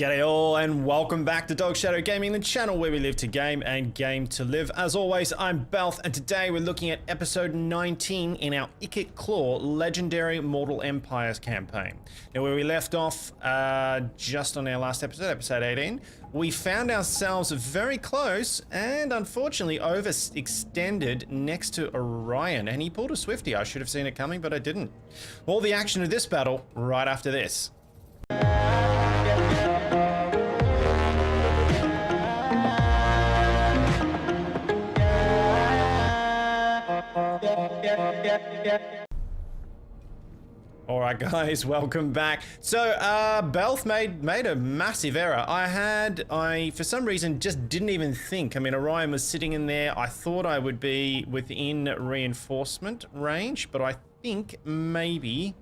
G'day all and welcome back to Dog Shadow Gaming, the channel where we live to game and game to live. As always, I'm Belth and today we're looking at episode 19 in our Ikit Claw Legendary Mortal Empires campaign. Now where we left off just on our last episode, episode 18, we found ourselves very close and unfortunately overextended next to Orion, and he pulled a Swifty. I should have seen it coming, but I didn't. All the action of this battle right after this. Alright guys, welcome back. So, Belth made a massive error. I for some reason just didn't even think. I mean, Orion was sitting in there. I thought I would be within reinforcement range, but I think maybe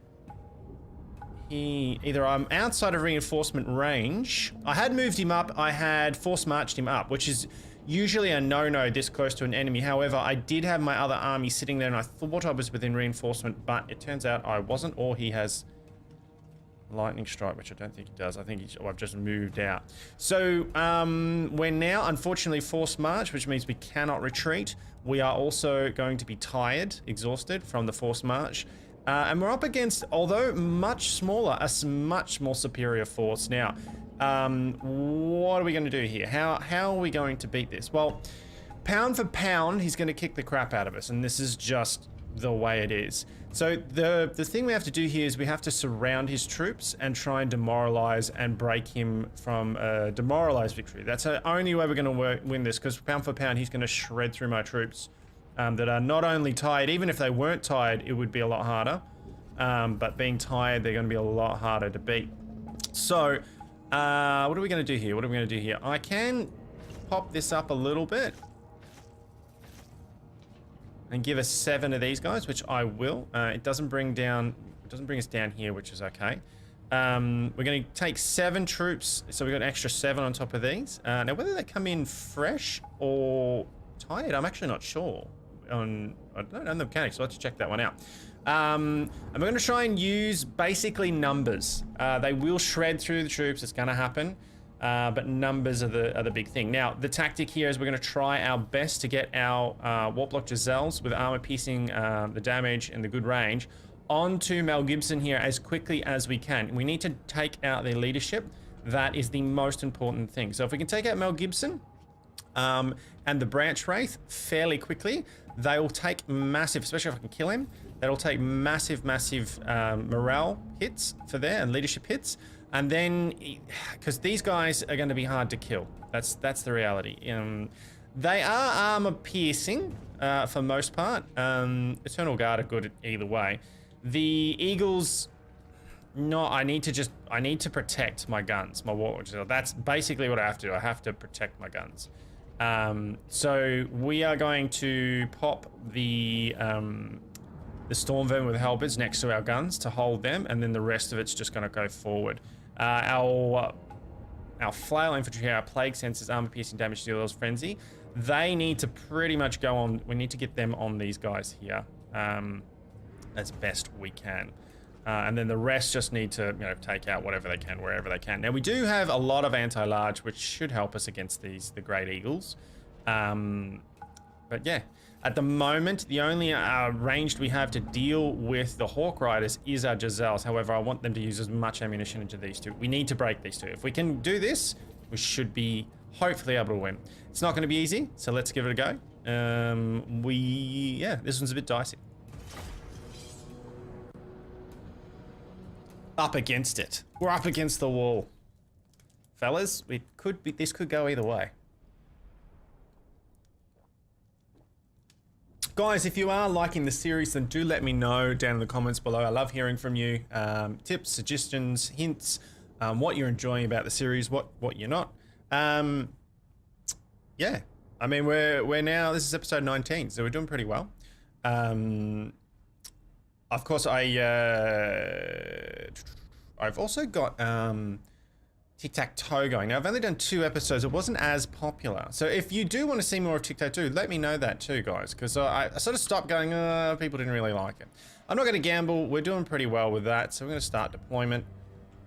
either I'm outside of reinforcement range. I had moved him up, I had force marched him up, which is usually a no-no this close to an enemy. However, I did have my other army sitting there and I thought I was within reinforcement, but it turns out I wasn't, or he has lightning strike, which I don't think he does. I think I've just moved out. So we're now unfortunately force march, which means we cannot retreat. We are also going to be tired, exhausted from the force march. And we're up against, although much smaller, a much more superior force. Now, what are we going to do here? How are we going to beat this? Well, pound for pound, he's going to kick the crap out of us, and this is just the way it is. So the thing we have to do here is we have to surround his troops and try and demoralize and break him from a demoralized victory. That's the only way we're going to win this, because pound for pound, he's going to shred through my troops that are not only tired. Even if they weren't tired, it would be a lot harder. But being tired, they're going to be a lot harder to beat. So what are we going to do here? What are we going to do here? I can pop this up a little bit and give us 7 of these guys, which I will. It doesn't bring us down here, which is okay. We're going to take 7 troops, so we've got an extra 7 on top of these. Now, whether they come in fresh or tired, I'm actually not sure. I don't know the mechanics, so I'll have to check that one out. And we're going to try and use basically numbers. They will shred through the troops, it's going to happen, but numbers are the big thing. Now, the tactic here is we're going to try our best to get our Warp Block Giselles with armor piercing, the damage and the good range onto Mel Gibson here as quickly as we can. We need to take out their leadership. That is the most important thing. So if we can take out Mel Gibson, and the Branch Wraith fairly quickly, they will take massive, especially if I can kill him, that'll take massive morale hits for there and leadership hits. And then, because these guys are going to be hard to kill, that's the reality. They are armor piercing for most part. Eternal Guard are good either way. The Eagles, no, I need to protect my guns, my warlocks. That's basically what I have to do. I have to protect my guns. So we are going to pop the Storm Vermin with halberds next to our guns to hold them, and then the rest of it's just going to go forward. Our flail infantry here, our plague sensors, armor piercing, damage dealers, frenzy, they need to pretty much go on. We need to get them on these guys here as best we can. And then the rest just need to, take out whatever they can, wherever they can. Now, we do have a lot of anti-large, which should help us against the Great Eagles. But yeah, at the moment, the only ranged we have to deal with the Hawk Riders is our Giselles. However, I want them to use as much ammunition into these two. We need to break these two. If we can do this, we should be hopefully able to win. It's not going to be easy, so let's give it a go. This one's a bit dicey. Up against it. We're up against the wall. Fellas, this could go either way. Guys, if you are liking the series, then do let me know down in the comments below. I love hearing from you. Tips, suggestions, hints, what you're enjoying about the series, what you're not. Yeah, I mean, we're now, this is episode 19, so we're doing pretty well. Of course, I've also got Tic-Tac-Toe going. Now, I've only done 2 episodes. It wasn't as popular. So if you do want to see more of Tic-Tac-Toe, let me know that too, guys. Because I sort of stopped going, people didn't really like it. I'm not going to gamble. We're doing pretty well with that. So we're going to start deployment.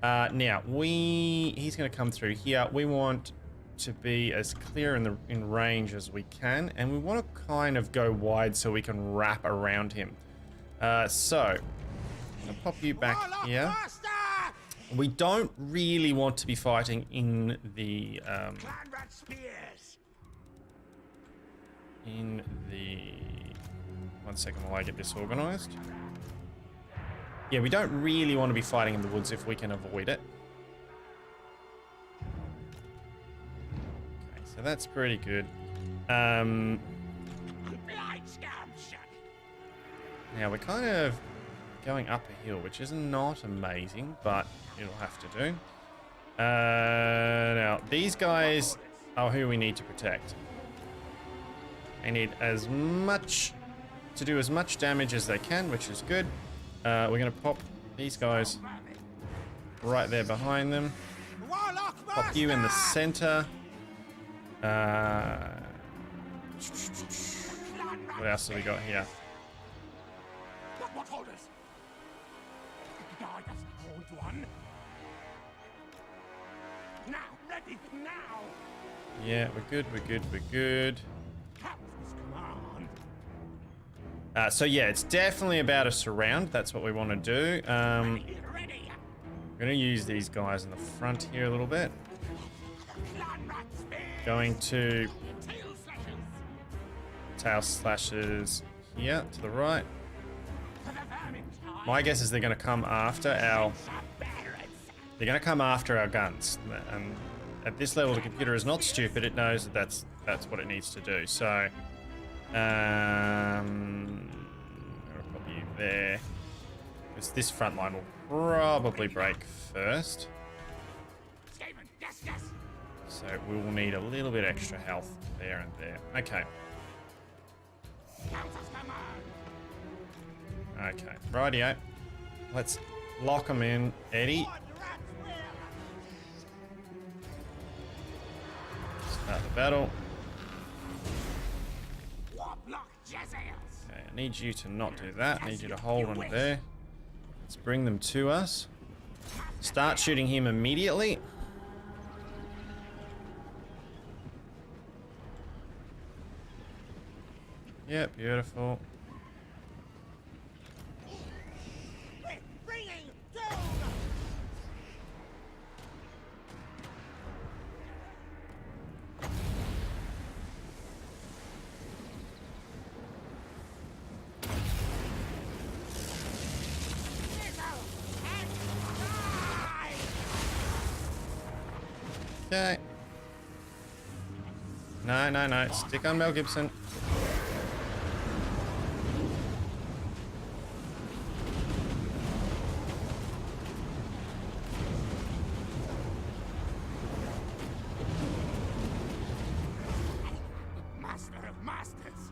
Now, he's going to come through here. We want to be as clear in range as we can, and we want to kind of go wide so we can wrap around him. So, I'm going to pop you back here. We don't really want to be fighting in the... One second while I get this organized. Yeah, we don't really want to be fighting in the woods if we can avoid it. Okay, so that's pretty good. Now we're kind of going up a hill, which is not amazing, but it'll have to do. Now, these guys are who we need to protect. They need to do as much damage as they can, which is good. We're going to pop these guys right there behind them. Pop you in the center. What else have we got here? Yeah, we're good, we're good, we're good. So yeah, it's definitely about a surround. That's what we want to do. We're going to use these guys in the front here a little bit. Going to tail slashes here to the right. My guess is they're going to come after our... They're going to come after our guns. And at this level, the computer is not stupid. It knows that that's what it needs to do. So... I'll put you there. Because this front line will probably break first. So we will need a little bit extra health there and there. Okay. Okay, rightio. Let's lock them in. Eddie. Start the battle. Okay, I need you to not do that. I need you to hold on there. Let's bring them to us. Start shooting him immediately. Yep, beautiful. Okay. No. Stick on Mel Gibson. Master of masters.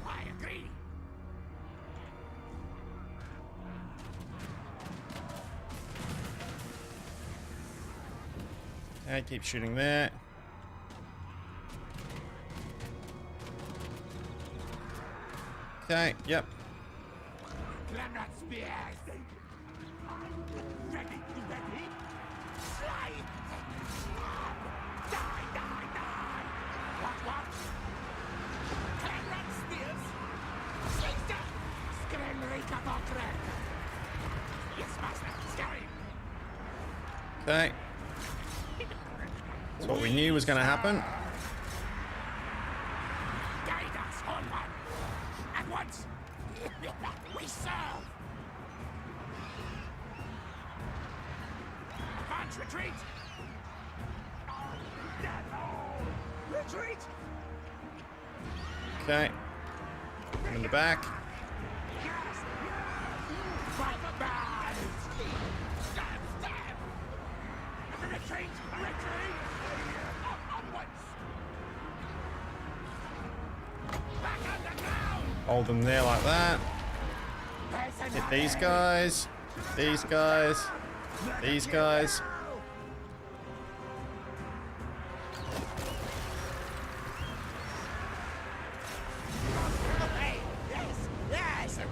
I agree. Okay, keep shooting there. Okay, yep. Okay. That's what we knew was going to happen. Guide us, Hornman. At once. We serve. Advance, retreat. Retreat. Okay. I'm in the back. Hold them there like that. Hit these guys. These guys. These guys.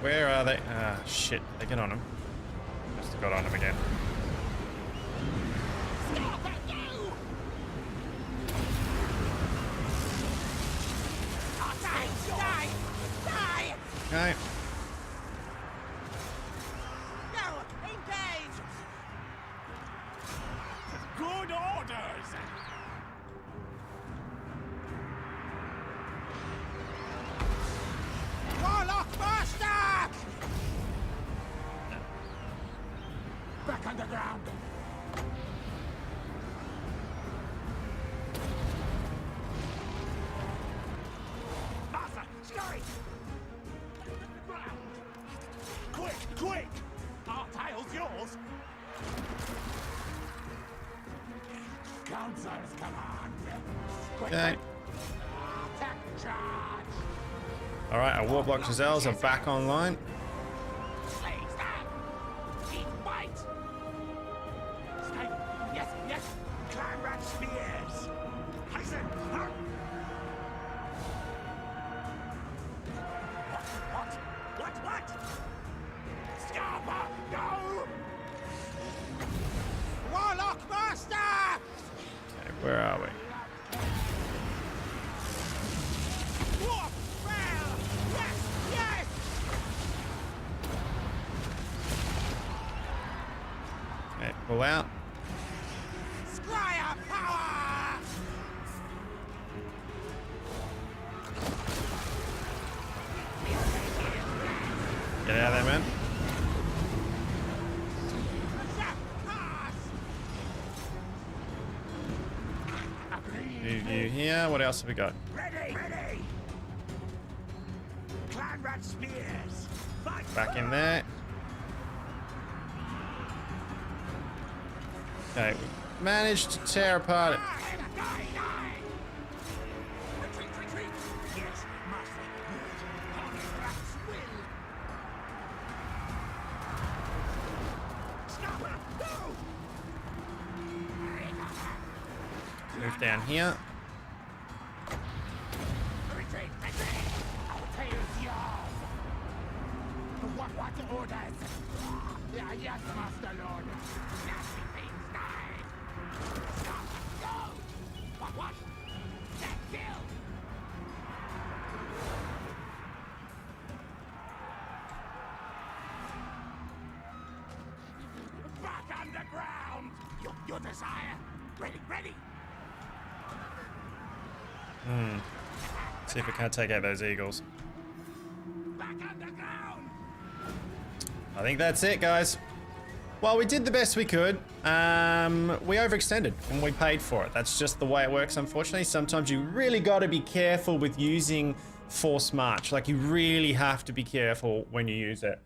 Where are they? Ah, shit. They get on him. Must have got on him again. Council's command. Okay. Attack charge. All right, our Warblock Giselles are back online. Slaves that. Eat white. Skaven. Yes, yes. Clan rat spears. Heisen. Huh? What? Scarpa, go! Warlock master! Okay, where are we? Warp fell! Yes, yes! Okay, pull out. Scryer power! Get out of there, man. Zap pass! You here? What else have we got? Ready! Clan rat spears! Fight! Back in there. Okay, we managed to tear apart it. Die! Retreat! Yes, master. Good. On rat's will. Scarborough, go! Move down here. Retreat! Our tail's yours! What orders? Yes, Master Lord. Nasty things die! Stop! Go! What? Get killed! Back underground! Your desire! Ready! See if we can't take out those eagles. Back underground! I think that's it, guys. Well, we did the best we could. We overextended and we paid for it. That's just the way it works, unfortunately. Sometimes you really got to be careful with using Force March. Like, you really have to be careful when you use it.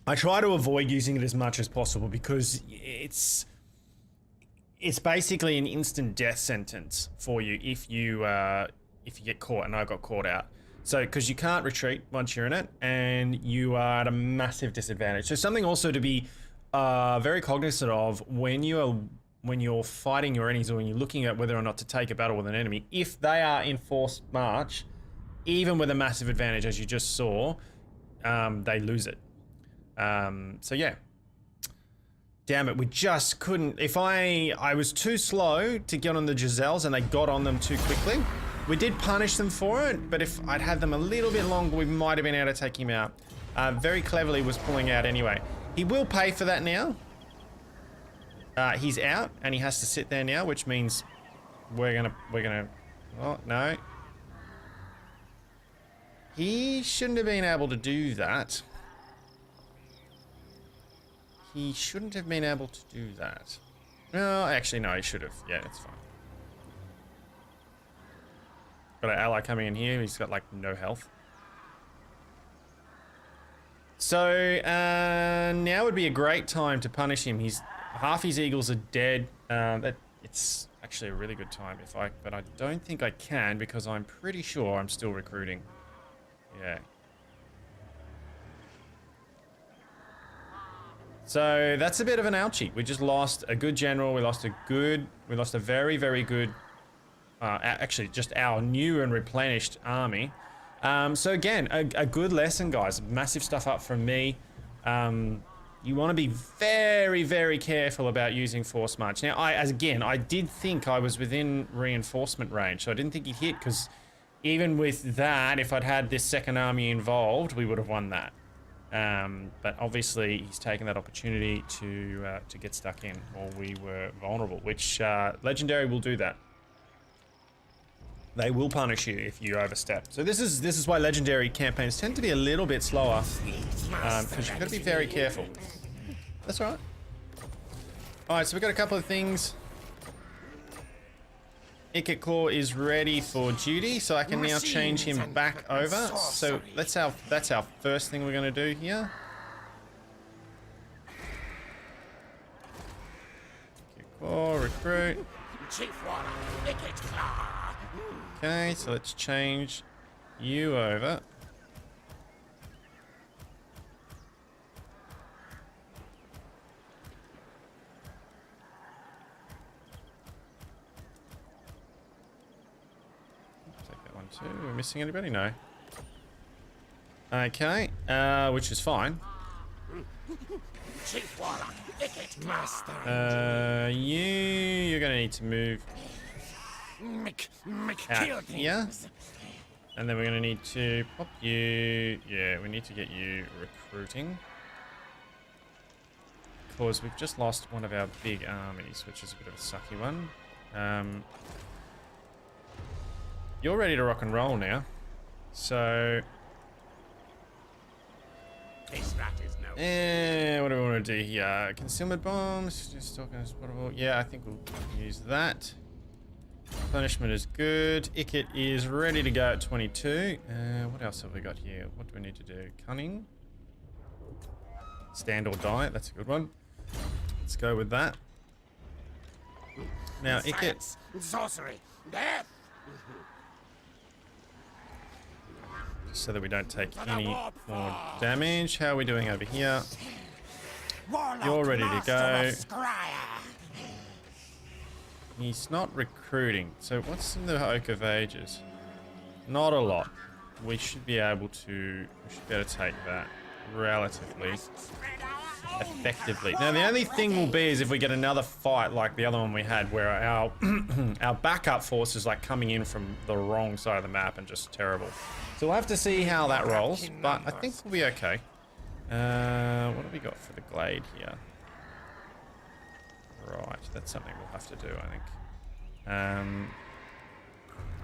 I try to avoid using it as much as possible because it's basically an instant death sentence for you if you get caught, and I got caught out. So, because you can't retreat once you're in it, and you are at a massive disadvantage. So, something also to be very cognizant of when you're fighting your enemies, or when you're looking at whether or not to take a battle with an enemy. If they are in forced march, even with a massive advantage, as you just saw, they lose it. So yeah. Damn it, we just couldn't. If I was too slow to get on the Giselles and they got on them too quickly. We did punish them for it, but if I'd had them a little bit longer, we might have been able to take him out. Very cleverly was pulling out anyway. He will pay for that now. He's out and he has to sit there now, which means we're gonna, oh no. He shouldn't have been able to do that. He shouldn't have been able to do that. No, actually no, he should have. Yeah, it's fine. Got an ally coming in here. He's got like no health. So now would be a great time to punish him. Half his eagles are dead. It's actually a really good time but I don't think I can because I'm pretty sure I'm still recruiting. Yeah. So that's a bit of an ouchie. We just lost a good general. We lost a very, very good. Actually, just our new and replenished army. So again, a good lesson, guys. Massive stuff up from me. You want to be very, very careful about using Force March. Now, I did think I was within reinforcement range, so I didn't think he'd hit, because even with that, if I'd had this second army involved, we would have won that. But obviously, he's taken that opportunity to get stuck in, or we were vulnerable, which Legendary will do that. They will punish you if you overstep. So this is why Legendary campaigns tend to be a little bit slower, because you've got to be very careful. That's all right. All right, so we've got a couple of things. Ikit Claw is ready for duty, so I can now change him back over. So that's our first thing we're going to do here. Ikit 4, recruit. Chief Warlock, Ikit. Okay, so let's change you over. Take that one too. We're missing anybody? No. Okay, which is fine. Chief Warlock, Ikit. Master. You're gonna need to move out here. And then we're gonna need to pop you. Yeah, we need to get you recruiting. Because we've just lost one of our big armies, which is a bit of a sucky one. You're ready to rock and roll now. So This rat is no. what do we want to do here? Concealment bombs, just talking as portable. Yeah, I think we'll use that. Punishment is good. Ikit is ready to go at 22. What else have we got here? What do we need to do? Cunning. Stand or die. That's a good one. Let's go with that. Now, Ikit. Science, sorcery, death. So that we don't take any more damage. How are we doing over here? Warlock, You're ready to master go. of Scryer. He's not recruiting. So what's in the Oak of Ages? Not a lot. We should be able to take that relatively Spread our own effectively. Now the only thing will be is if we get another fight like the other one we had where our our backup force is like coming in from the wrong side of the map and just terrible. So we'll have to see how that rolls, but I think we'll be okay. What have we got for the glade here? Right, that's something we'll have to do, I think.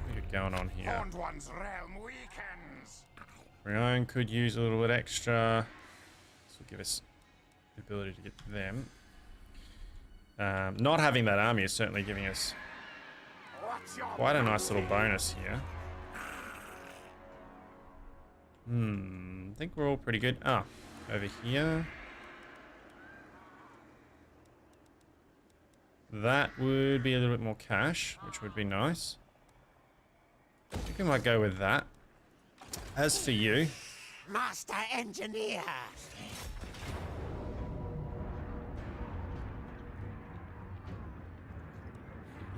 What are going on here? Horned one's realm weakens. Rion could use a little bit extra. This will give us the ability to get them. Not having that army is certainly giving us What's your quite a nice little bonus here. I think we're all pretty good. Ah, over here. That would be a little bit more cash, which would be nice. I think we might go with that. As for you, master engineer?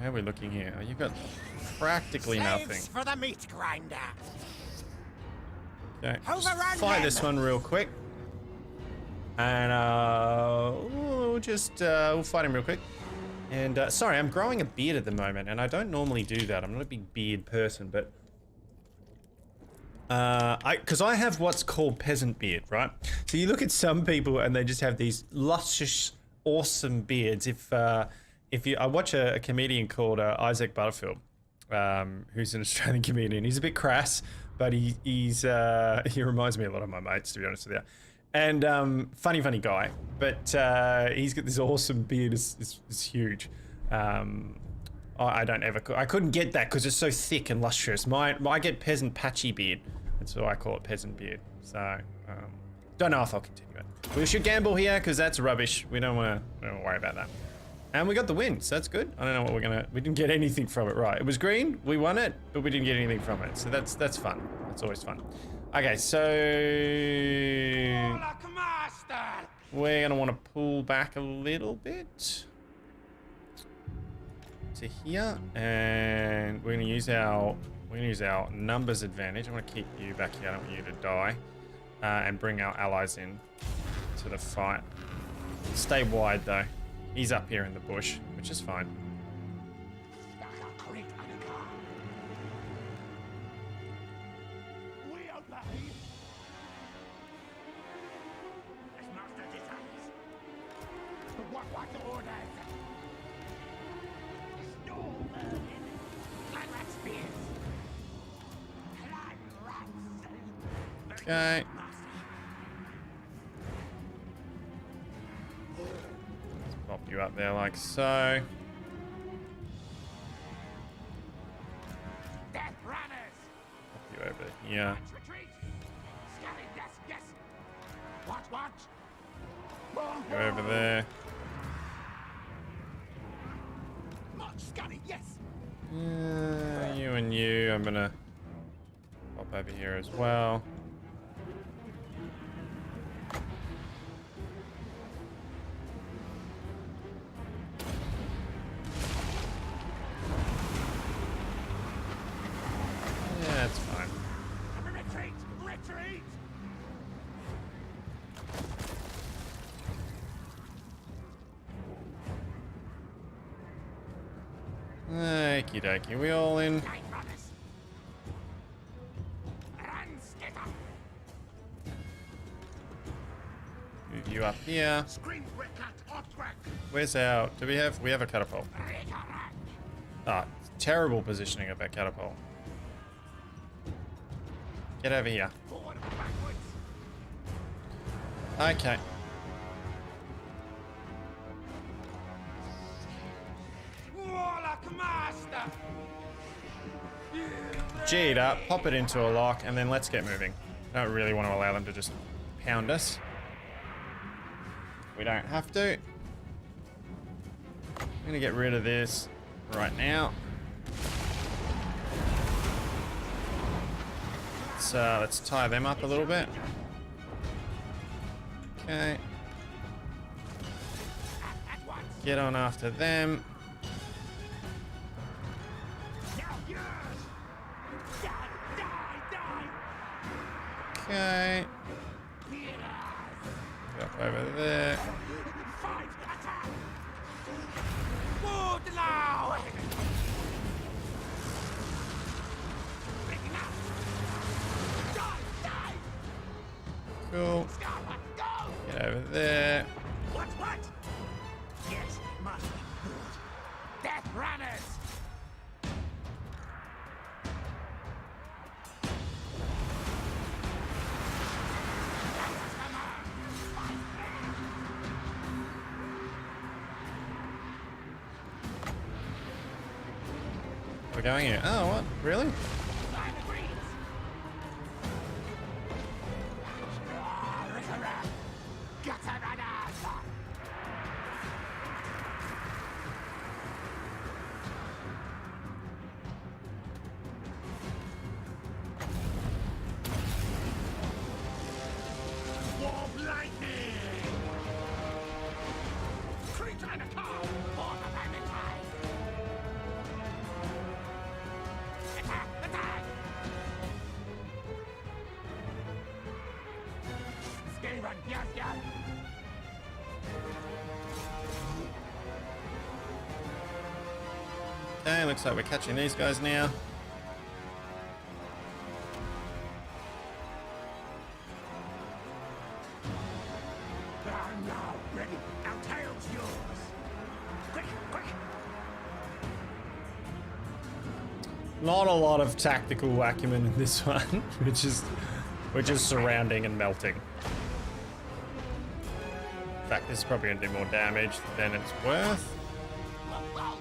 how are we looking here? Oh, you've got practically nothing. Slaves for the meat grinder. Okay, just Overrun fight them. this one real quick. And we'll fight him real quick. And sorry, I'm growing a beard at the moment, and I don't normally do that. I'm not a big beard person, but because I have what's called peasant beard, right? So you look at some people and they just have these luscious, awesome beards. I watch a comedian called Isaac Butterfield, who's an Australian comedian. He's a bit crass, but he reminds me a lot of my mates, to be honest with you. And funny guy, but he's got this awesome beard. It's huge. I couldn't get that because it's so thick and lustrous. I get peasant patchy beard, and so I call it peasant beard. So don't know if I'll continue it. We should gamble here because that's rubbish. We don't want to worry about that. And we got the win, so that's good. I don't know what we didn't get anything from it, right? It was green, we won it, but we didn't get anything from it. So that's fun. That's always fun. Okay, so Warlock master. we're gonna want to pull back a little bit to here, and we're gonna use our numbers advantage. I want to keep you back here. I don't want you to die, and bring our allies in to the fight. Stay wide though. He's up here in the bush, which is fine. We obey. As master desires. What orders? Storm burning. Climb rat spears. Climb rats. Okay. Pop you up there like so. Death runners. Pop you over here. Retreat. Scanning. Yes. Watch. Go over there. Scotty, yes. You and you. I'm gonna pop over here as well. Yeah, that's fine. Retreat! Retreat! Okie dokie, we all in? Night runners. Run, skitter. Move you up here. Scream, quick cat, hot crack. Where's our... Do we have a catapult? Rick-a-rack. Ah, terrible positioning of our catapult. Get over here. Forward, backwards. Okay. Warlock master. G it up, pop it into a lock, and then let's get moving. I don't really want to allow them to just pound us. We don't have to. I'm gonna get rid of this right now. Let's tie them up a little bit. Okay. At once. Get on after them. Now yours. Die, die, die. Okay. Yes. Up over there. Fight, attack. Good now. Breaking out. Die, die. Cool. Scarlet, go. Get over there. What? Yes, must. Death runners. We're going here. Oh, what? Really? Line agrees. Katana. Warp lightning. Creature in a car. Port of Amity. Attack! Attack! Skaven, yes, yes! Okay, looks like we're catching these guys now. I'm now ready. Our tail's yours. Quick, quick! Not a lot of tactical acumen in this one, which is surrounding and melting. In fact, this is probably gonna do more damage than it's worth. Whoa, whoa!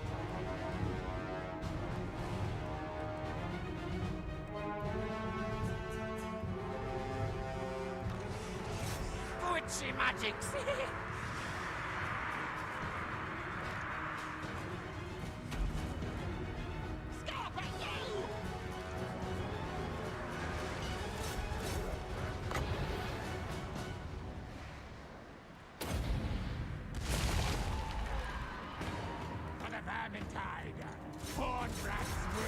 Witchy magics! Scarpa, you! For the Vermintide, Horn rats will!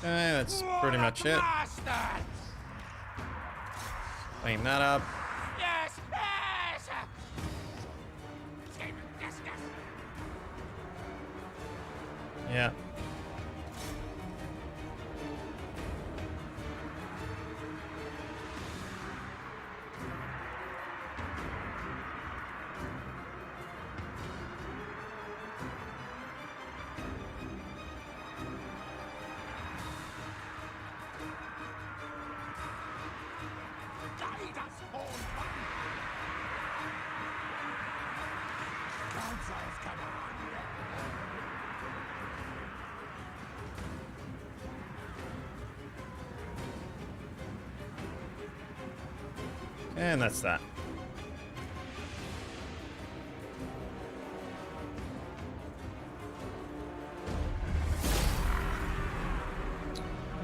Okay, that's pretty much it. Bastards! Clean that up. Yes, yes! Skaven, yes, yes! Yeah. Guide us, Horn One! missiles come on. And that's that.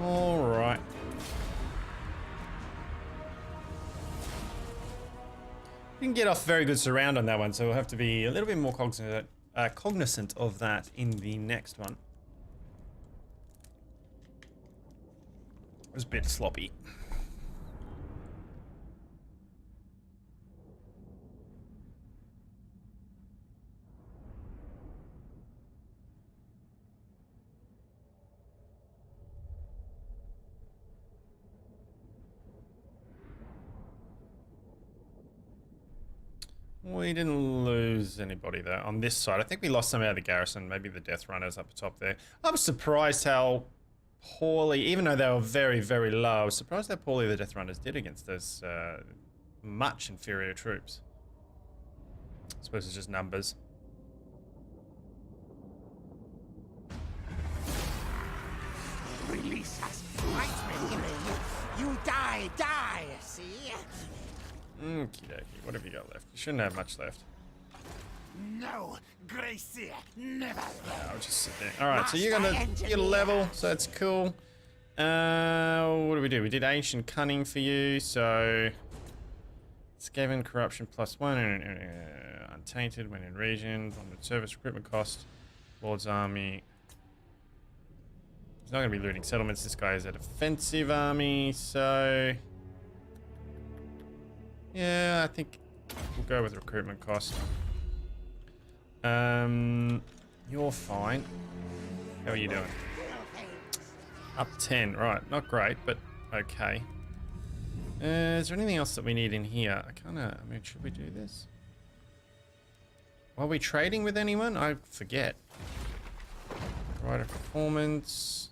All right. Didn't get off very good surround on that one, so we'll have to be a little bit more cognizant of that in the next one. It was a bit sloppy. We didn't lose anybody though on this side. I think we lost some out of the garrison, maybe the death runners up the top there. I was surprised how poorly, even though they were very, very low, I was surprised how poorly the death runners did against those much inferior troops. I suppose it's just numbers. Release us. Fight me. You die, see? Okie dokie, what have you got left? You shouldn't have much left. No, Gracie, never. I'll just sit there. Alright, so you're gonna get a level, so that's cool. What do? We did Ancient Cunning for you, so... Skaven Corruption +1, Untainted when in region, Limited Service Recruitment Cost, Lord's Army. He's not gonna be looting settlements, this guy is a defensive army, so... Yeah, I think we'll go with recruitment cost. You're fine. How are you doing? Up 10, right. Not great, but okay. Is there anything else that we need in here? I mean, should we do this? Are we trading with anyone? I forget. Rider performance.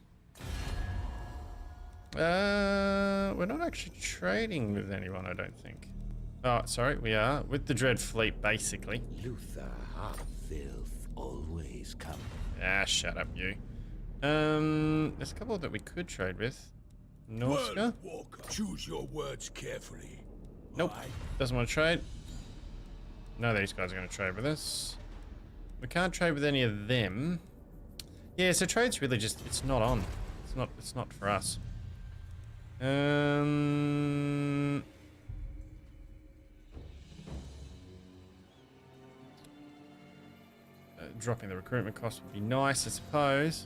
We're not actually trading with anyone, I don't think. Oh, sorry, we are. With the Dread Fleet, basically. Luther, half filth, always come. Ah, shut up, you. There's a couple that we could trade with. Norska? Walker, choose your words carefully. Nope. Doesn't want to trade. None of these guys are going to trade with us. We can't trade with any of them. Yeah, so trade's really just, it's not on. It's not for us. Dropping the recruitment cost would be nice, I suppose.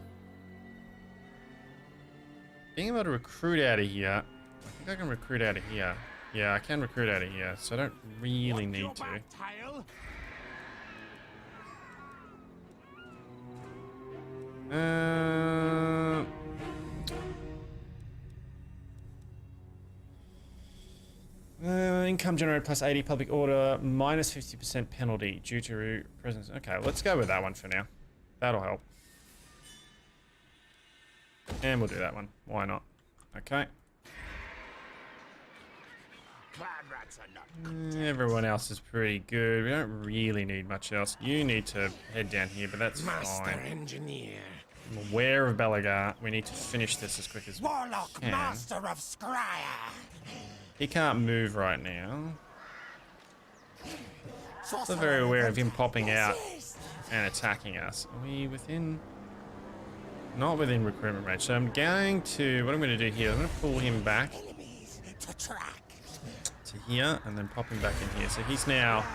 Being able to recruit out of here. I think I can recruit out of here. Yeah, I can recruit out of here, so I don't really need to. Income generated plus 80 public order minus 50% penalty due to presence. Okay, let's go with that one for now. That'll help. And we'll do that one. Why not? Okay. Everyone else is pretty good. We don't really need much else. You need to head down here, but that's fine. Engineer. I'm aware of Belagar. We need to finish this as quick as we Warlock, can. master of Scryer. He can't move right now. Still very aware of him popping out and attacking us. Are we within? Not within recruitment range. So I'm going to, what I'm going to do here, I'm going to pull him back to here and then pop him back in here. So he's now,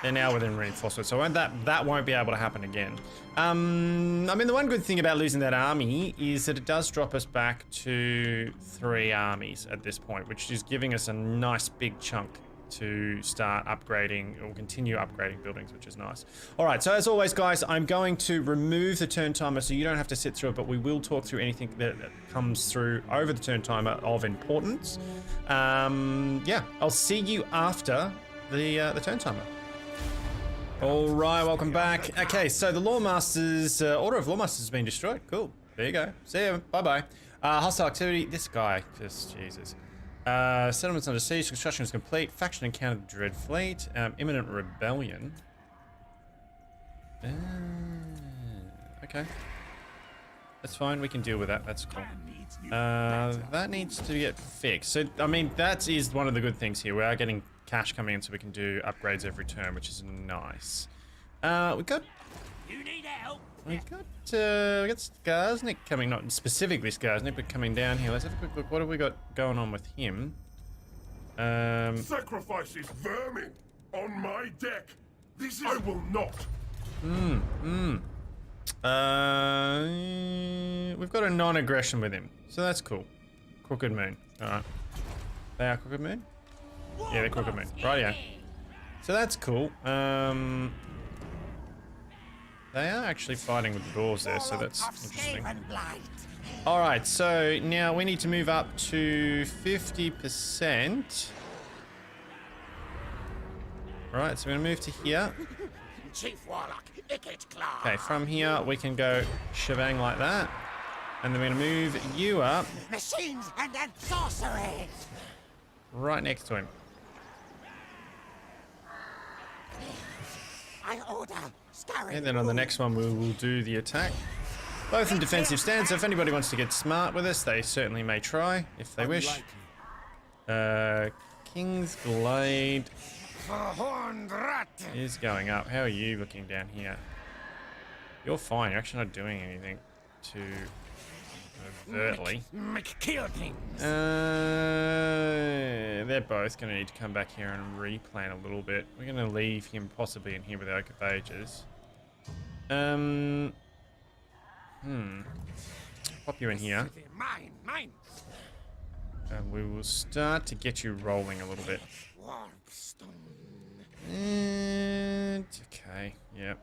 they're now within reinforcement. So that won't be able to happen again. I mean, the one good thing about losing that army is that it does drop us back to 3 armies at this point, which is giving us a nice big chunk to start upgrading or continue upgrading buildings, which is nice. All right, so as always, guys, I'm going to remove the turn timer so you don't have to sit through it, but we will talk through anything that comes through over the turn timer of importance. Yeah, I'll see you after the turn timer. All right, welcome back. Okay, so the Lawmaster's Order of Lawmasters has been destroyed. Cool. There you go. See ya. Bye-bye. Hostile activity. This guy, just Jesus. Settlements under siege. Construction is complete. Faction encountered the Dread Fleet. Imminent rebellion. Okay. That's fine. We can deal with that. That's cool. That needs to get fixed. So, I mean, that is one of the good things here. We are getting cash coming in so we can do upgrades every turn, which is nice. We got... You need help. We got Skarsnik coming, not specifically Skarsnik, but coming down here. Let's have a quick look. What have we got going on with him? Sacrifices vermin on my deck. This is... I will not. We've got a non-aggression with him, so that's cool. Crooked Moon. Alright. They are Crooked Moon? Yeah, they're Crooked Moon. Right, yeah. So that's cool. They are actually fighting with the dwarves there, so that's interesting. Alright, so now we need to move up to 50%. Alright, so we're going to move to here. Chief Warlock, Ikit. Okay, from here we can go shebang like that. And then we're going to move you up. Machines and sorcery. Right next to him. I order scouring. And then on the next one we will do the attack. Both in defensive stance, so if anybody wants to get smart with us, they certainly may try, if they wish. King's Glade is going up. How are you looking down here? You're fine, you're actually not doing anything too overtly. They're both going to need to come back here and replan a little bit. We're going to leave him possibly in here with Oak of Ages. Pop you in here. Mine. And we will start to get you rolling a little bit. And okay, yep.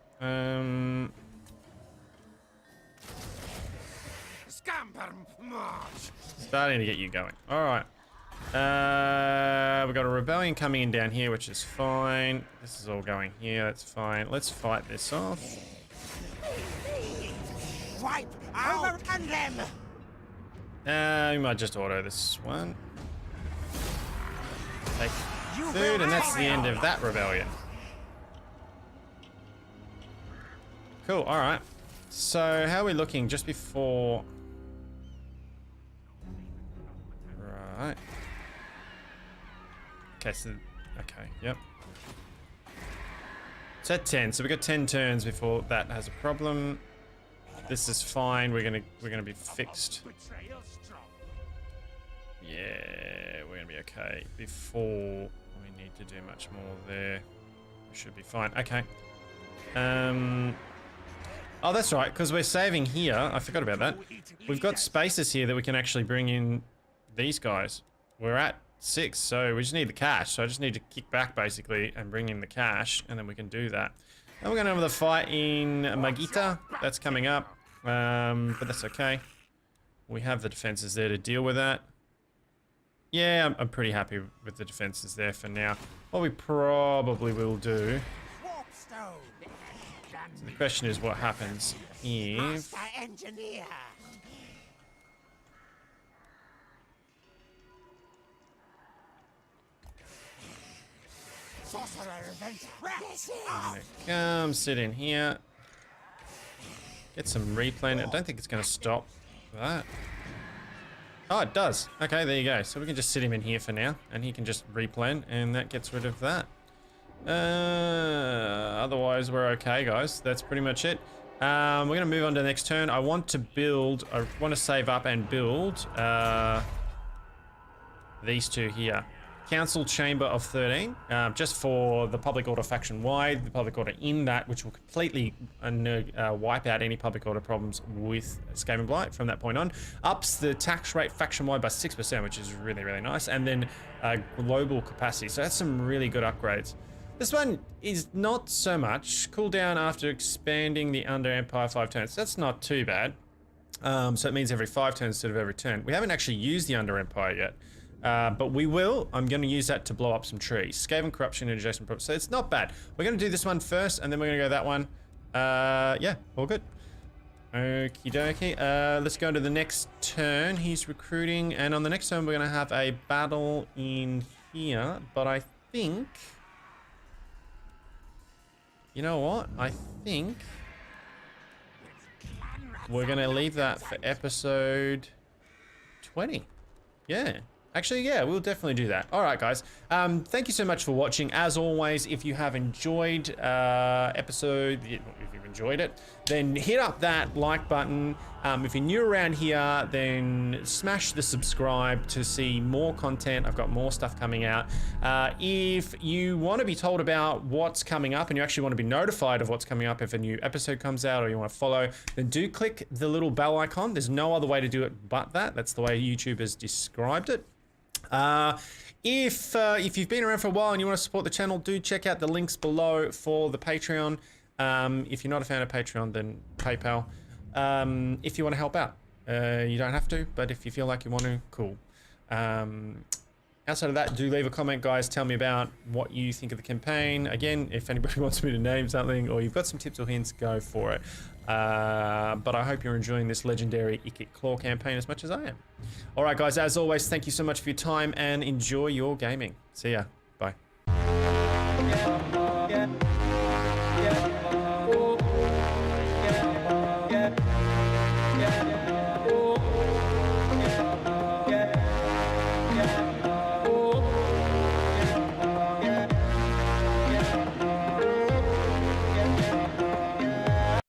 Starting to get you going. Alright. We've got a rebellion coming in down here, which is fine. This is all going here, that's fine. Let's fight this off. Wipe overrun them. We might just auto this one. Take food, and that's the end of that rebellion. Cool, alright. So, how are we looking just before... Right. Okay, so... Okay, yep. It's at 10, so we got 10 turns before that has a problem. This is fine, we're gonna be fixed. Yeah, we're gonna be okay. Before we need to do much more there, we should be fine. Okay. Oh, that's right, because we're saving here. I forgot about that. We've got spaces here that we can actually bring in these guys. We're at 6, so we just need the cash. So I just need to kick back, basically, and bring in the cash, and then we can do that. Then we're going to have the fight in Magita. That's coming up, but that's okay. We have the defenses there to deal with that. Yeah, I'm pretty happy with the defenses there for now. What we probably will do... So the question is what happens if... Engineer. Come sit in here. Get some replan. I don't think it's going to stop that. Oh, it does. Okay, there you go. So we can just sit him in here for now, and he can just replan, and that gets rid of that. Otherwise, we're okay, guys. That's pretty much it. We're going to move on to the next turn. I want to save up and build these two here. Council Chamber of 13, just for the public order faction wide, the public order in that, which will completely wipe out any public order problems with Skaven Blight from that point on. Ups the tax rate faction wide by 6%, which is really, really nice. And then global capacity. So that's some really good upgrades. This one is not so much. Cooldown after expanding the Under Empire 5 turns. That's not too bad. So it means every 5 turns instead of every turn. We haven't actually used the Under Empire yet. But we will. I'm going to use that to blow up some trees. Skaven Corruption and Adjacent Problems. So it's not bad. We're going to do this one first, and then we're going to go that one. Yeah, all good. Okie dokie. Let's go to the next turn. He's recruiting, and on the next turn, we're going to have a battle in here. But I think... You know what? I think... we're going to leave that for episode 20. Yeah. Actually, yeah, we'll definitely do that. All right, guys. Thank you so much for watching. As always, if you have enjoyed if you've enjoyed it, then hit up that like button. If you're new around here, then smash the subscribe to see more content. I've got more stuff coming out. If you want to be told about what's coming up and you actually want to be notified of what's coming up if a new episode comes out or you want to follow, then do click the little bell icon. There's no other way to do it but that. That's the way YouTube has described it. If you've been around for a while and you want to support the channel, do check out the links below for the Patreon. If you're not a fan of Patreon, then PayPal. If you want to help out, you don't have to, but if you feel like you want to, cool. Outside of that, do leave a comment, guys. Tell me about what you think of the campaign. Again, if anybody wants me to name something or you've got some tips or hints, go for it. But I hope you're enjoying this legendary Ikit Claw campaign as much as I am. All right, guys, as always, thank you so much for your time and enjoy your gaming. See ya. Bye.